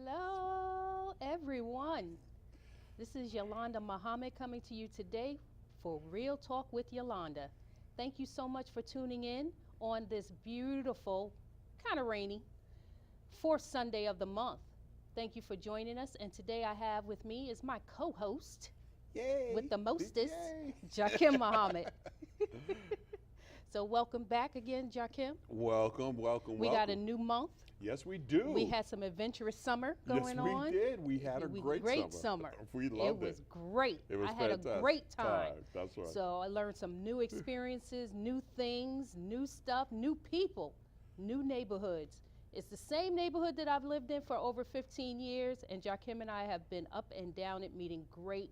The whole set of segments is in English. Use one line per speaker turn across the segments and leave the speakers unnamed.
Hello, everyone. This is Yolanda Muhammad coming to you today for Real Talk with Yolanda. Thank you so much for tuning in on this beautiful, kind of rainy, fourth Sunday of the month. Thank you for joining us. And today I have with me is my co host with
Yay!
the mostest,
Yay!
Jakim Muhammad. So, welcome back again, Jakim.
Welcome, welcome,
We got a
welcome.
new month.
Yes, we do.
We had some adventurous summer
Yes,
going
we
on.
did. We had a great
summer.
We
It
loved
was great.
It was
I had a
fantastic.
great time.
That's right.
So I learned some new experiences, new things, new stuff, new people, new neighborhoods. It's the same neighborhood that I've lived in for over 15 years, and Jakim and I have been up and down it meeting great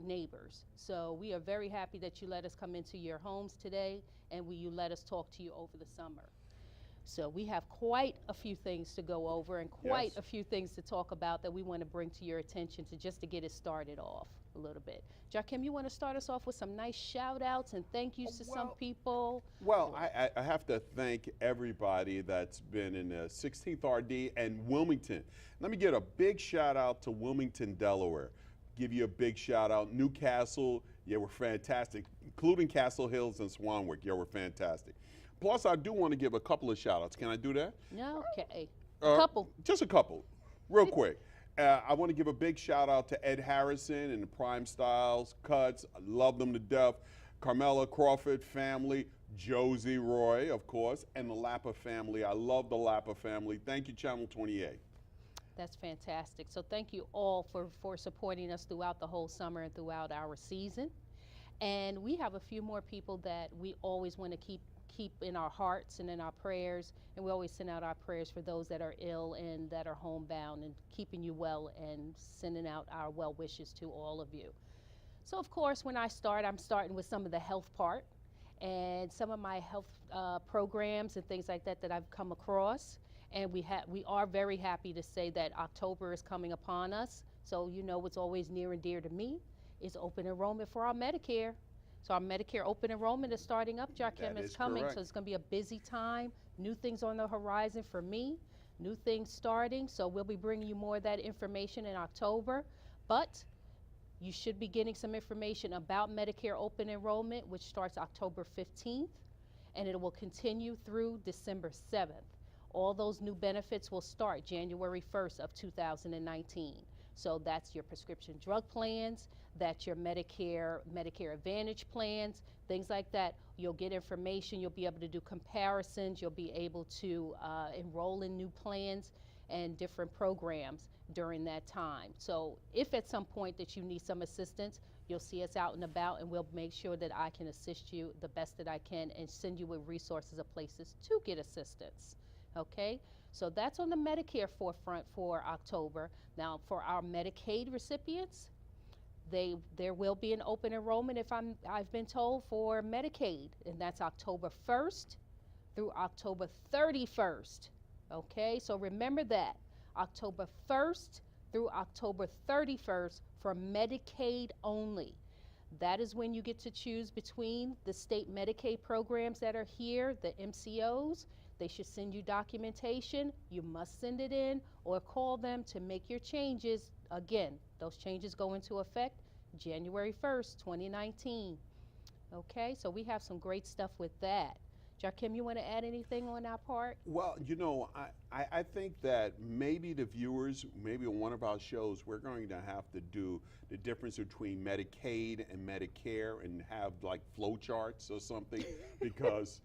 neighbors. So we are very happy that you let us come into your homes today and you let us talk to you over the summer. So we have quite a few things to go over and quite
Yes.
a few things to talk about that we want to bring to your attention to just to get it started off a little bit. Jakim, you want to start us off with some nice shout outs and thank yous to some
Well-
people?
Well, I have to thank everybody that's been in the 16th RD and Wilmington. Let me get a big shout out to Wilmington, Delaware. Give you a big shout out. Newcastle, yeah, we're fantastic, including Castle Hills and Swanwick. Yeah, we're fantastic. Plus, I do want to give a couple of shout outs. Can I do that?
No? Okay.
Uh,
Couple.
Just a couple, real quick. I want to give a big shout out to Ed Harrison and the Prime Styles Cuts. I love them to death. Carmela Crawford family, Josie Roy, of course, and the Lappa family. I love the Lappa family. Thank you, Channel 28.
That's fantastic. So thank you all for supporting us throughout the whole summer and throughout our season. And we have a few more people that we always want to keep in our hearts and in our prayers. And we always send out our prayers for those that are ill and that are homebound and keeping you well and sending out our well wishes to all of you. So of course, when I start, I'm starting with some of the health part and some of my health programs and things like that that I've come across. And we are very happy to say that October is coming upon us. So you know what's always near and dear to me is open enrollment for our Medicare. So our Medicare open enrollment is starting up. Jakim,
That
it's
is
coming,
correct.
so it's going to be a busy time. New things on the horizon for me, new things starting. So we'll be bringing you more of that information in October. But you should be getting some information about Medicare open enrollment, which starts October 15th, and it will continue through December 7th. All those new benefits will start January 1st of 2019. So that's your prescription drug plans, that's your Medicare Advantage plans, things like that. You'll get information, you'll be able to do comparisons, you'll be able to enroll in new plans and different programs during that time. So if at some point that you need some assistance, you'll see us out and about and we'll make sure that I can assist you the best that I can and send you with resources of places to get assistance. Okay, so that's on the Medicare forefront for October. Now for our Medicaid recipients, there will be an open enrollment I've been told for Medicaid, and that's October 1st through October 31st. Okay, so remember that, October 1st through October 31st for Medicaid only. That is when you get to choose between the state Medicaid programs that are here, the MCOs. They should send you documentation. You must send it in or call them to make your changes. Again, those changes go into effect January 1st, 2019. Okay, so we have some great stuff with that. Jakim, you want to add anything on our part?
Well, you know, I think that maybe the viewers, maybe on one of our shows, we're going to have to do the difference between Medicaid and Medicare and have like flow charts or something because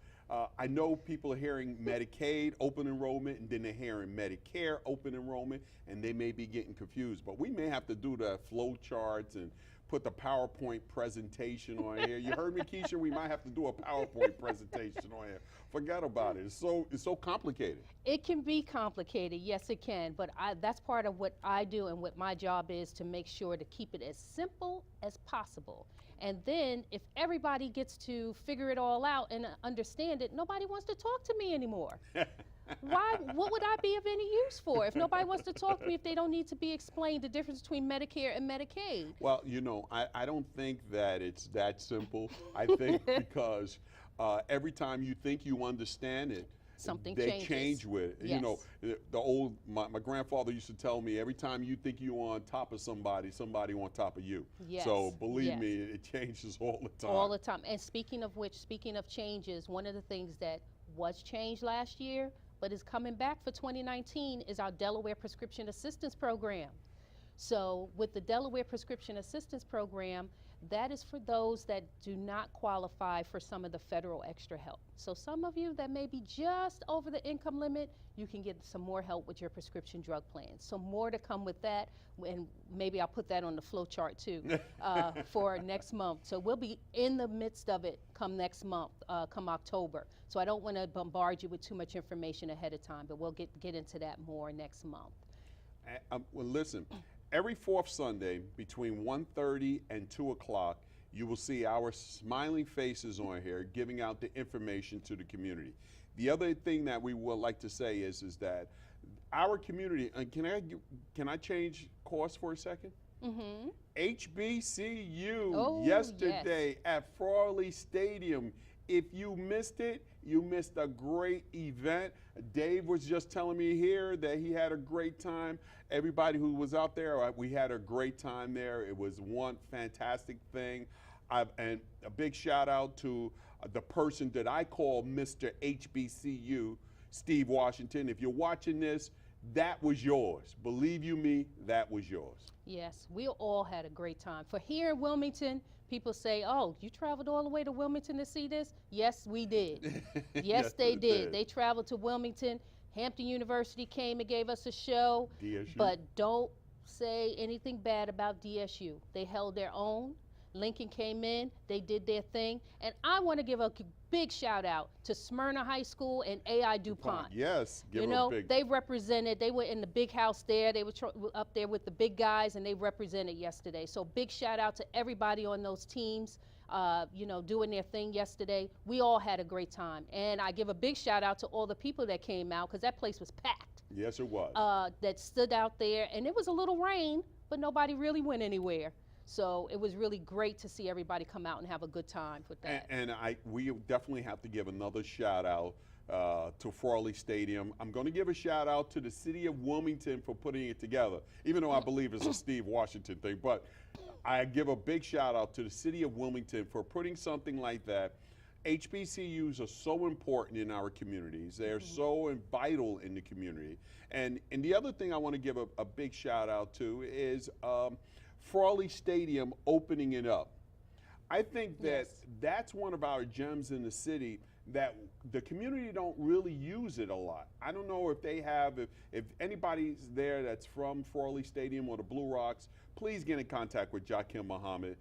I know people are hearing Medicaid open enrollment and then they're hearing Medicare open enrollment and they may be getting confused. But we may have to do the flow charts and put the PowerPoint presentation on here. You heard me, Keisha? We might have to do a PowerPoint presentation on here. Forget about it. It's so complicated.
It can be complicated, yes it can, but that's part of what I do and what my job is to make sure to keep it as simple as possible. And then if everybody gets to figure it all out and understand it, nobody wants to talk to me anymore. What would I be of any use for if nobody wants to talk to me if they don't need to be explained the difference between Medicare and Medicaid?
Well, you know, I don't think that it's that simple. I think because every time you think you understand it,
something
they
changes.
change with it.
Yes.
You know, the old my grandfather used to tell me every time you think you're on top of somebody, somebody on top of you.
Yes.
So believe
Yes.
me, it changes all the time.
All the time. And speaking of which, speaking of changes, one of the things that was changed last year, but is coming back for 2019, is our Delaware Prescription Assistance Program. So with the Delaware Prescription Assistance Program, that is for those that do not qualify for some of the federal extra help. So some of you that may be just over the income limit, you can get some more help with your prescription drug plans. So more to come with that, and maybe I'll put that on the flow chart too for next month. So we'll be in the midst of it come next month, come October. So I don't want to bombard you with too much information ahead of time, but we'll get into that more next month.
Well, listen, every fourth Sunday between 1:30 and 2 o'clock, you will see our smiling faces on here giving out the information to the community. The other thing that we would like to say is that our community, and can I change course for a second?
Mm-hmm.
HBCU
Oh,
yesterday at Frawley Stadium. If you missed it, you missed a great event. Dave was just telling me here that he had a great time. Everybody who was out there, we had a great time there. It was one fantastic thing. And a big shout out to the person that I call Mr. HBCU, Steve Washington. If you're watching this, that was yours. Believe you me, that was yours.
Yes, we all had a great time. For here in Wilmington, people say, oh, you traveled all the way to Wilmington to see this? Yes, we did. Yes, they did. They traveled to Wilmington. Hampton University came and gave us a show.
DSU.
But don't say anything bad about DSU. They held their own. Lincoln came in, they did their thing. And I want to give a big shout out to Smyrna High School and AI DuPont.
Yes, give
You
them
know,
a big.
they represented, they were in the big house there, they were up there with the big guys, and they represented yesterday. So big shout out to everybody on those teams, you know, doing their thing yesterday. We all had a great time. And I give a big shout out to all the people that came out, because that place was packed.
Yes, it was.
That stood out there, and it was a little rain, but nobody really went anywhere. So it was really great to see everybody come out and have a good time with that.
And we definitely have to give another shout out to Frawley Stadium. I'm going to give a shout out to the city of Wilmington for putting it together, even though I believe it's a Steve Washington thing. But I give a big shout out to the city of Wilmington for putting something like that. HBCUs are so important in our communities. They're so vital in the community. And the other thing I want to give a big shout out to is Frawley Stadium opening it up. I think that that's one of our gems in the city that the community don't really use it a lot. I don't know if they have, if anybody's there that's from Frawley Stadium or the Blue Rocks, please get in contact with Jakim Muhammad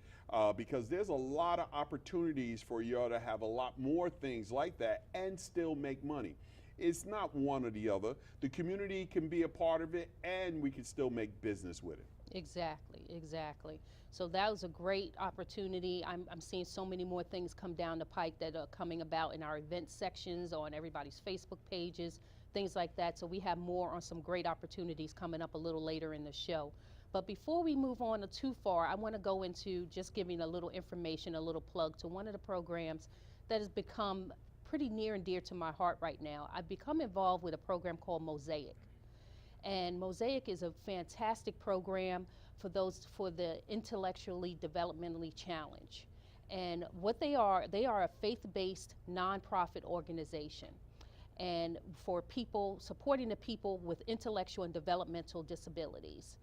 because there's a lot of opportunities for y'all to have a lot more things like that and still make money. It's not one or the other. The community can be a part of it and we can still make business with it.
Exactly, exactly. So that was a great opportunity. I'm seeing so many more things come down the pike that are coming about in our event sections, on everybody's Facebook pages, things like that. So we have more on some great opportunities coming up a little later in the show. But before we move on too far, I want to go into just giving a little information, a little plug to one of the programs that has become pretty near and dear to my heart right now. I've become involved with a program called Mosaic. And Mosaic is a fantastic program for the intellectually developmentally challenged. And what they are a faith-based nonprofit organization. And for people, supporting the people with intellectual and developmental disabilities,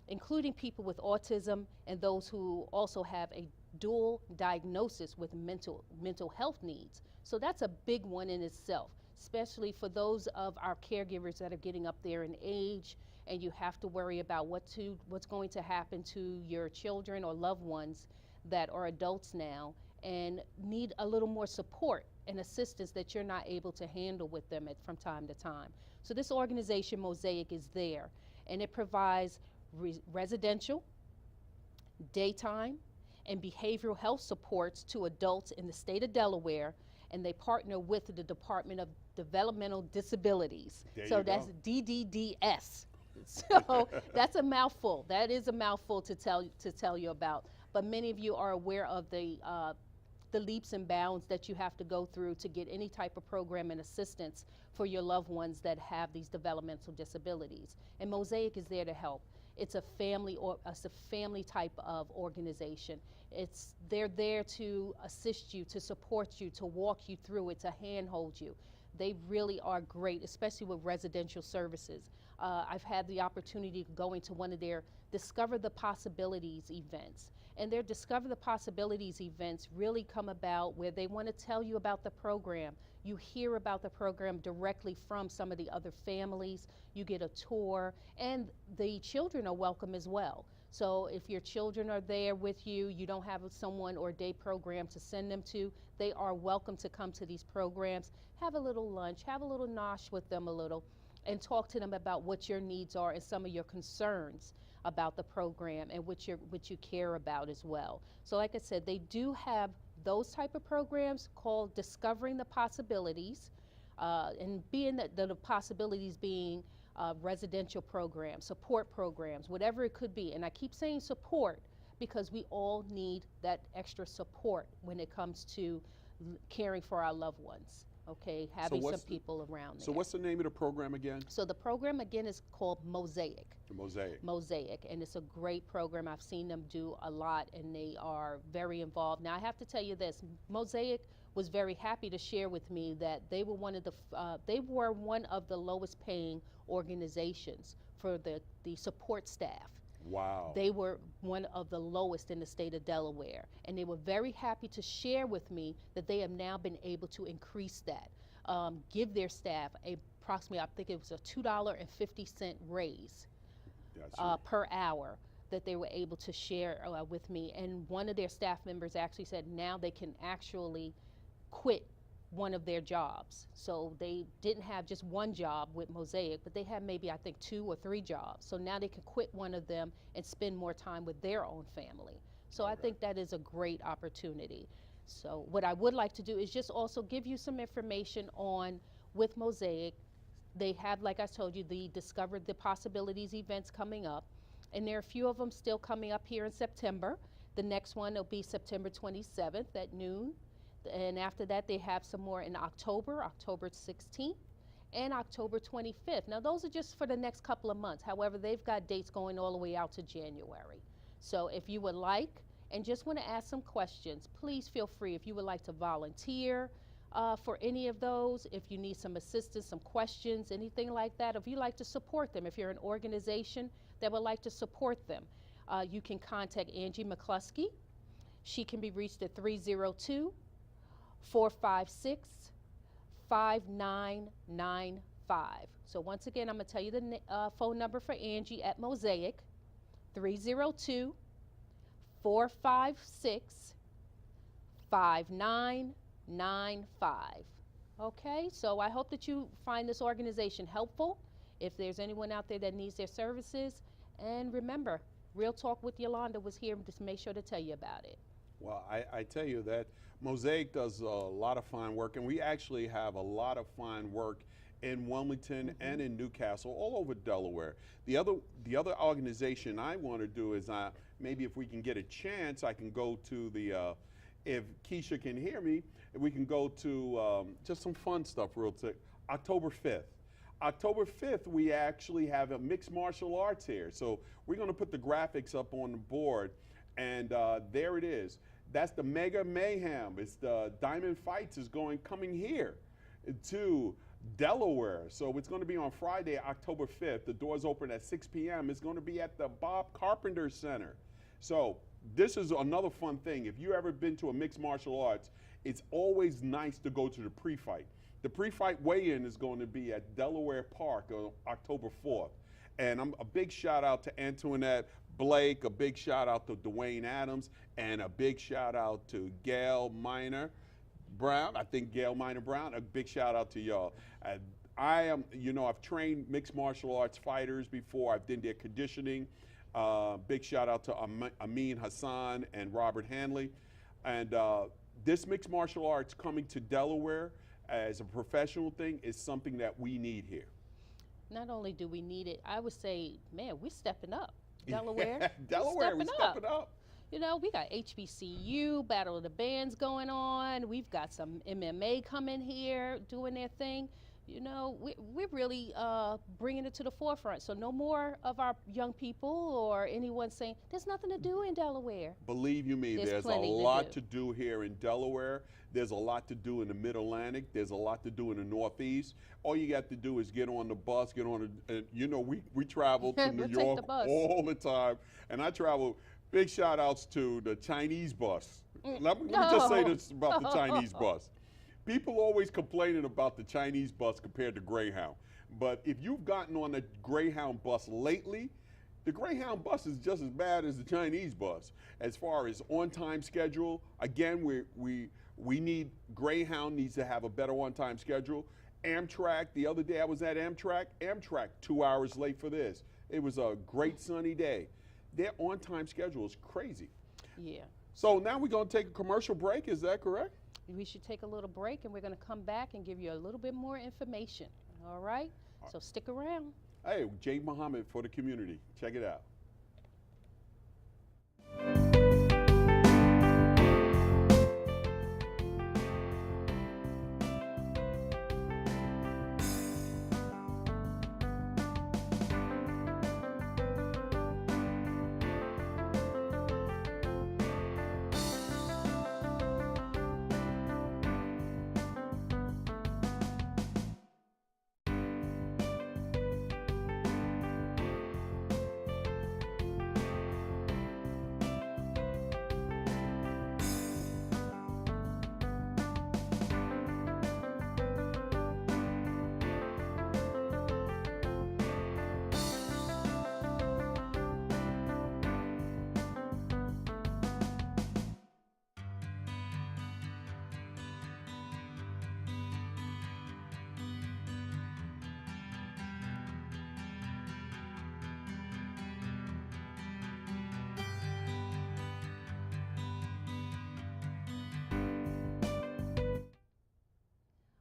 including people with autism and those who also have a dual diagnosis with mental health needs. So that's a big one in itself, especially for those of our caregivers that are getting up there in age, and you have to worry about what's going to happen to your children or loved ones that are adults now and need a little more support and assistance that you're not able to handle with them from time to time. So this organization, Mosaic, is there, and it provides residential, daytime, and behavioral health supports to adults in the state of Delaware, and they partner with the Department of Developmental Disabilities. So that's DDDS. So that's a mouthful. That is a mouthful to tell you about. But many of you are aware of the the leaps and bounds that you have to go through to get any type of program and assistance for your loved ones that have these developmental disabilities. And Mosaic is there to help. It's a family type of organization. They're there to assist you, to support you, to walk you through it, to handhold you. They really are great, especially with residential services. I've had the opportunity to go into one of their Discover the Possibilities events. And their Discover the Possibilities events really come about where they want to tell you about the program. You hear about the program directly from some of the other families. You get a tour, and the children are welcome as well. So if your children are there with you, you don't have someone or a day program to send them to, they are welcome to come to these programs, have a little lunch, have a little nosh with them a little, and talk to them about what your needs are and some of your concerns about the program and what you care about as well. So like I said, they do have those type of programs called Discovering the Possibilities, and being the possibilities being residential programs, support programs, whatever it could be. And I keep saying support because we all need that extra support when it comes to caring for our loved ones. Okay, having some people around there.
So what's the name of the program again?
So the program again is called Mosaic.
Mosaic.
Mosaic, and it's a great program. I've seen them do a lot, and they are very involved. Now I have to tell you this: Mosaic was very happy to share with me that they were one of the lowest paying organizations for the support staff.
Wow.
They were one of the lowest in the state of Delaware, and they were very happy to share with me that they have now been able to increase that, give their staff approximately, I think it was a $2.50 raise per hour that they were able to share with me. And one of their staff members actually said now they can actually quit one of their jobs. So they didn't have just one job with Mosaic, but they had maybe I think 2 or 3 jobs. So now they can quit one of them and spend more time with their own family. So I think that is a great opportunity. So what I would like to do is just also give you some information on with Mosaic. They have, like I told you, the Discover the Possibilities events coming up, and there are a few of them still coming up here in September. The next one will be September 27th at noon. And after that, they have some more in October 16th, and October 25th. Now, those are just for the next couple of months. However, they've got dates going all the way out to January. So if you would like and just want to ask some questions, please feel free. If you would like to volunteer for any of those, if you need some assistance, some questions, anything like that, if you'd like to support them, if you're an organization that would like to support them, you can contact Angie McCluskey. She can be reached at 302-456-5995. So once again, I'm going to tell you the phone number for Angie at Mosaic, 302-456-5995. Okay, so I hope that you find this organization helpful. If there's anyone out there that needs their services, and remember, Real Talk with Yolanda was here to make sure to tell you about it.
Well, I tell you that Mosaic does a lot of fine work, and we actually have a lot of fine work in Wilmington and in Newcastle, all over Delaware. The other organization I want to do is maybe if we can get a chance, I can go to if Keisha can hear me, we can go to just some fun stuff real quick. October 5th. October 5th, we actually have a mixed martial arts here. So we're going to put the graphics up on the board, and there it is. That's the Mega Mayhem. It's the Diamond Fights is coming here to Delaware. So it's going to be on Friday, October 5th. The doors open at 6 p.m. It's going to be at the Bob Carpenter Center. So this is another fun thing. If you ever been to a mixed martial arts, it's always nice to go to the pre-fight. The pre-fight weigh-in is going to be at Delaware Park on October 4th. And a big shout out to Antoinette Blake, a big shout out to Dwayne Adams, and a big shout out to Gail Minor Brown. I think Gail Minor Brown, a big shout out to y'all. I've trained mixed martial arts fighters before. I've done their conditioning. Big shout out to Amin Hassan and Robert Hanley. And this mixed martial arts coming to Delaware as a professional thing is something that we need here.
Not only do we need it, I would say, man, we're stepping up. Delaware,
Delaware, we're stepping up.
You know, we got HBCU, Battle of the Bands going on. We've got some MMA coming here doing their thing. You know, we're really bringing it to the forefront. So no more of our young people or anyone saying, there's nothing to do in Delaware.
Believe you me,
There's
there's a
plenty to
lot
do.
to do here in Delaware. There's a lot to do in the Mid-Atlantic. There's a lot to do in the Northeast. All you got to do is get on the bus, get on the, you know, we travel to New
We'll take
York
the bus.
all the time. And I travel, big shout outs to the Chinese bus. Let me just say this about the Chinese bus. People always complaining about the Chinese bus compared to Greyhound. But if you've gotten on the Greyhound bus lately, the Greyhound bus is just as bad as the Chinese bus. As far as on-time schedule, again, we need, Greyhound needs to have a better on-time schedule. Amtrak, the other day I was at Amtrak 2 hours late for this. It was a great sunny day. Their on-time schedule is crazy.
Yeah.
So now we're going to take a commercial break, is that correct?
We should take a little break and we're going to come back and give you a little bit more information. All right? So stick around.
Hey, Jay Muhammad for the community. Check it out.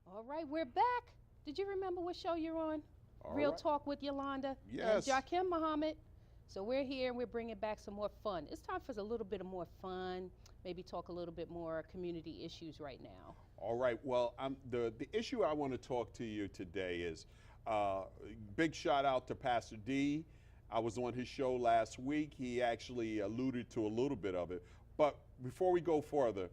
All right, we're back. Did you remember what show you're on?
All
Real
right.
Talk with Yolanda
Yes.
and Jakim Muhammad. So we're here and we're bringing back some more fun. It's time for a little bit of more fun, maybe talk a little bit more community issues right now.
All right. Well, the issue I want to talk to you today is big shout out to Pastor D. I was on his show last week. He actually alluded to a little bit of it. But before we go further,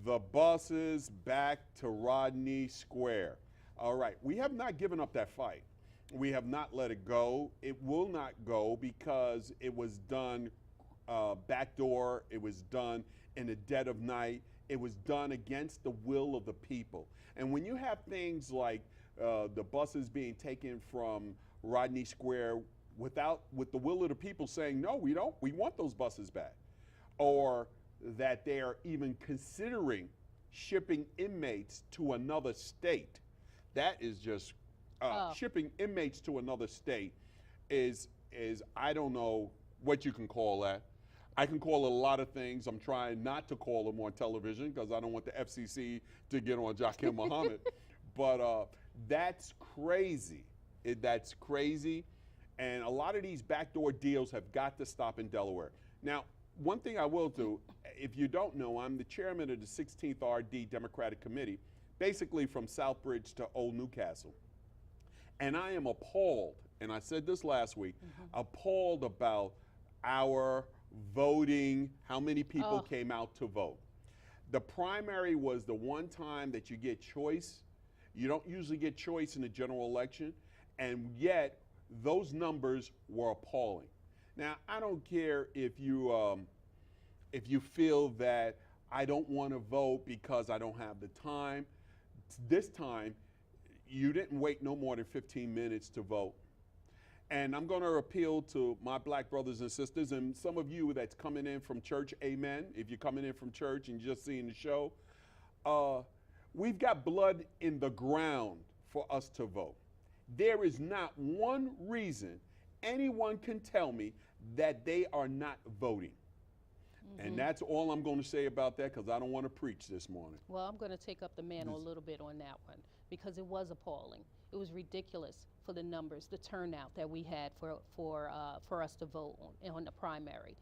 the buses back to Rodney Square. All right. We have not given up that fight. We have not let it go. It will not go because it was done backdoor. It was done in the dead of night. It was done against the will of the people. And when you have things like the buses being taken from Rodney Square with the will of the people saying, no, we don't, we want those buses back, or that they are even considering shipping inmates to another state, that is just shipping inmates to another state is I don't know what you can call that. I can call it a lot of things. I'm trying not to call them on television because I don't want the FCC to get on Jakim Muhammad. But that's crazy. That's crazy. And a lot of these backdoor deals have got to stop in Delaware. Now, one thing I will do, if you don't know, I'm the chairman of the 16th RD Democratic Committee, basically from Southbridge to Old Newcastle. And I am appalled, and I said this last week, appalled about our voting, how many people came out to vote. The primary was the one time that you get choice. You don't usually get choice in the general election, and yet those numbers were appalling. Now, I don't care if you feel that I don't want to vote because I don't have the time. This time, you didn't wait no more than 15 minutes to vote. And I'm going to appeal to my black brothers and sisters and some of you that's coming in from church, amen. If you're coming in from church and just seeing the show, we've got blood in the ground for us to vote. There is not one reason anyone can tell me that they are not voting. And that's all I'm going to say about that because I don't want to preach this morning.
Well, I'm going to take up the mantle a little bit on that one because it was appalling. It was ridiculous for the numbers, the turnout that we had for us to vote on the primary.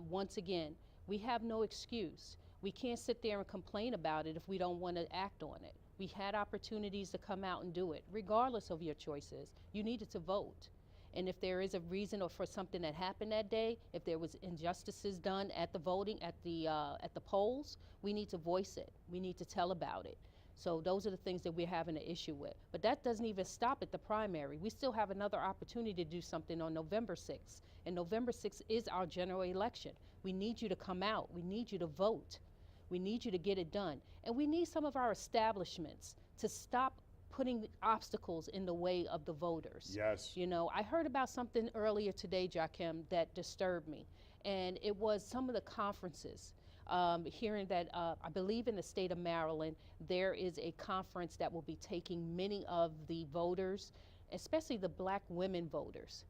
Once again, We have no excuse. We can't sit there and complain about it if we don't want to act on it. We had opportunities to come out and do it, regardless of your choices. You needed to vote. And if there is a reason or for something that happened that day, if there was injustices done at the voting, at the polls, we need to voice it. We need to tell about it. So those are the things that we're having an issue with. But that doesn't even stop at the primary. We still have another opportunity to do something on November 6th. And November 6th is our general election. We need you to come out. We need you to vote. We need you to get it done. And we need some of our establishments to stop putting obstacles in the way of the voters.
Yes.
You know, I heard about something earlier today, Jakim, that disturbed me. And it was some of the conferences. Hearing that, I believe in the state of Maryland, there is a conference that will be taking many of the voters, especially the black women voters,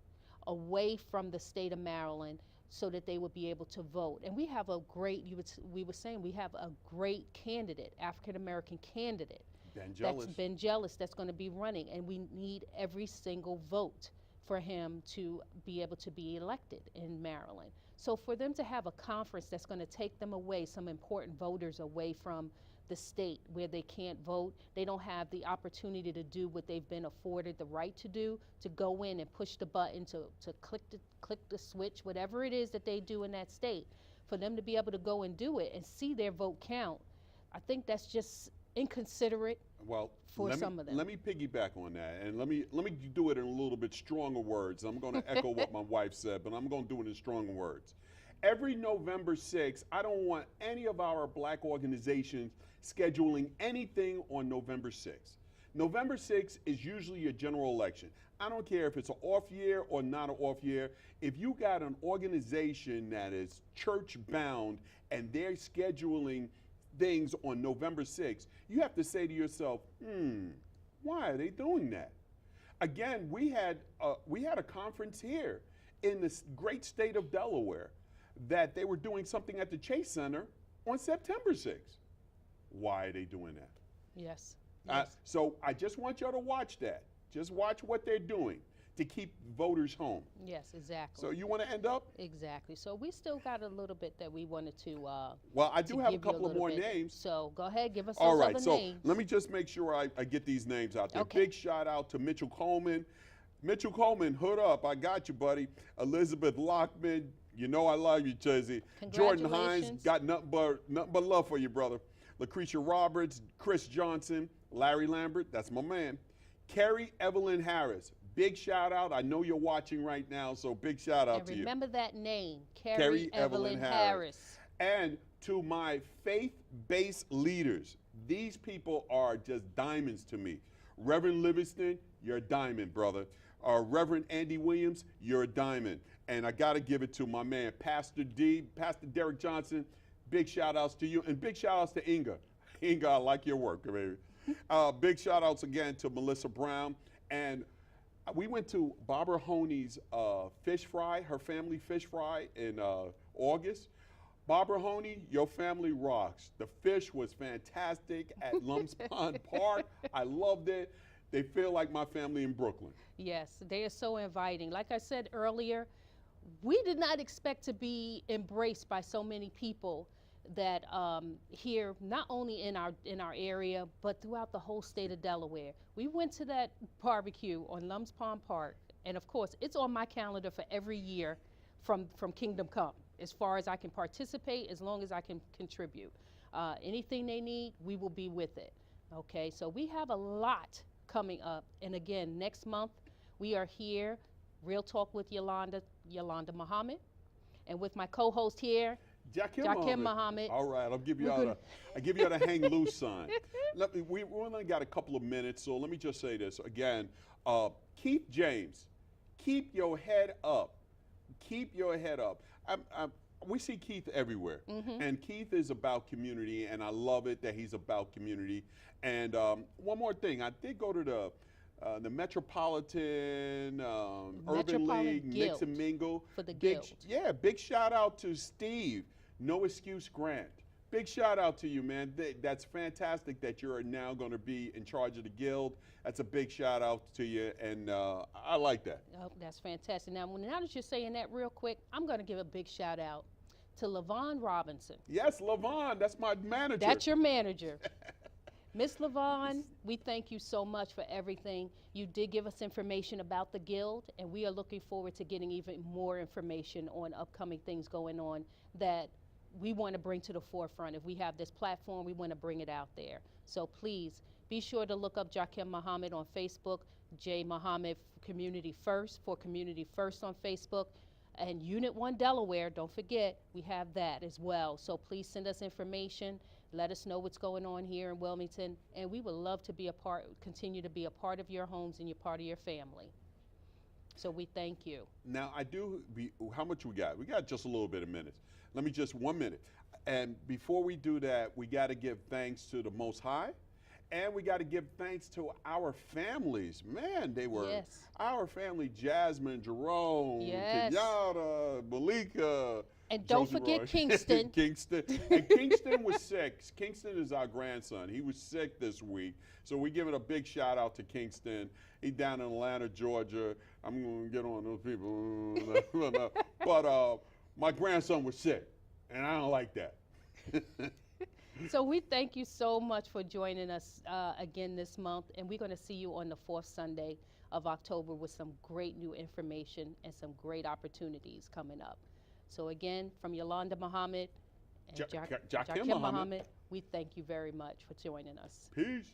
away from the state of Maryland so that they would be able to vote. And we have a great, we were saying, we have a great candidate, African-American candidate. That's Ben Jealous, that's going to be running, and we need every single vote for him to be able to be elected in Maryland. So for them to have a conference that's going to take them away, some important voters away from the state where they can't vote, they don't have the opportunity to do what they've been afforded the right to do, to go in and push the button, to click the switch, whatever it is that they do in that state, for them to be able to go and do it and see their vote count. I think that's just inconsiderate.
Well,
for some of them.
Let me piggyback on that, and let me do it in a little bit stronger words. I'm going to echo what my wife said, but I'm going to do it in stronger words. Every November 6th, I don't want any of our black organizations scheduling anything on November 6th. November 6th is usually a general election. I don't care if it's an off year or not an off year. If you got an organization that is church bound and they're scheduling things on November 6th, you have to say to yourself, why are they doing that? Again, we had a conference here in this great state of Delaware that they were doing something at the Chase Center on September 6th. Why are they doing that?
Yes.
So I just want y'all to watch that. Just watch what they're doing to keep voters home.
Yes, exactly.
So you want to end up?
Exactly. So we still got a little bit that we wanted to.
Well, I do have a couple of more names.
So go ahead, give us
all
those
right.
other
So
names.
let me just make sure I get these names out there.
Okay.
Big shout out to Mitchell Coleman. Mitchell Coleman, hood up. I got you, buddy. Elizabeth Lockman. You know I love you, Chizzy. Jordan Hines, got nothing but love for you, brother. Lucretia Roberts, Chris Johnson, Larry Lambert, that's my man. Carrie Evelyn Harris, big shout out. I know you're watching right now, so big shout out to you.
Remember that name, Carrie Evelyn Harris.
And to my faith-based leaders, these people are just diamonds to me. Reverend Livingston, you're a diamond, brother. Reverend Andy Williams, you're a diamond. And I got to give it to my man, Pastor Derek Johnson. Big shout outs to you, and big shout outs to Inga. Inga, I like your work, baby. Big shout outs again to Melissa Brown. And we went to Barbara Honey's fish fry, her family fish fry in August. Barbara Honey, your family rocks. The fish was fantastic at Lumps Pond Park. I loved it. They feel like my family in Brooklyn.
Yes, they are so inviting. Like I said earlier, we did not expect to be embraced by so many people that here, not only in our area, but throughout the whole state of Delaware. We went to that barbecue on Lumps Pond Park, and of course, it's on my calendar for every year from Kingdom Come, as far as I can participate, as long as I can contribute. Anything they need, we will be with it. Okay, so we have a lot coming up, and again, next month, we are here, Real Talk with Yolanda Muhammad, and with my co-host here,
Jakim
Muhammad.
All right, I'll give you out a hang loose sign. We only got a couple of minutes, so let me just say this again. Keith James, keep your head up. Keep your head up. We see Keith everywhere, and Keith is about community, and I love it that he's about community. And one more thing, I did go to the Metropolitan Urban League Mix and Mingle.
For the Guild.
Yeah, big shout out to Steve, No Excuse Grant. Big shout out to you, man. That's fantastic that you're now going to be in charge of the Guild. That's a big shout out to you, and I like that.
Oh, that's fantastic. Now that you're saying that real quick, I'm going to give a big shout out to LaVon Robinson.
Yes, LaVon, that's my manager.
That's your manager. Miss LaVon, we thank you so much for everything. You did give us information about the Guild, and we are looking forward to getting even more information on upcoming things going on that we want to bring to the forefront. If we have this platform, we want to bring it out there. So please be sure to look up Jakim Muhammad on Facebook, J. Muhammad Community First for Community First on Facebook. And Unit 1 Delaware, don't forget, we have that as well. So please send us information. Let us know what's going on here in Wilmington. And we would love to be a part, continue to be a part of your homes and you're part of your family. So we thank you.
Now, how much we got? We got just a little bit of minutes. Let me just 1 minute. And before we do that, we got to give thanks to the Most High. And we got to give thanks to our families. Man, they were our family, Jasmine, Jerome, Kenyatta, Malika.
And don't
Josie
forget
Roy.
Kingston.
Kingston. And Kingston was sick. Kingston is our grandson. He was sick this week. So we give it a big shout out to Kingston. He's down in Atlanta, Georgia. I'm going to get on those people. But my grandson was sick, and I don't like that.
So we thank you so much for joining us again this month, and we're going to see you on the 4th Sunday of October with some great new information and some great opportunities coming up. So again, from Yolanda Muhammad and Jakim Muhammad, we thank you very much for joining us.
Peace.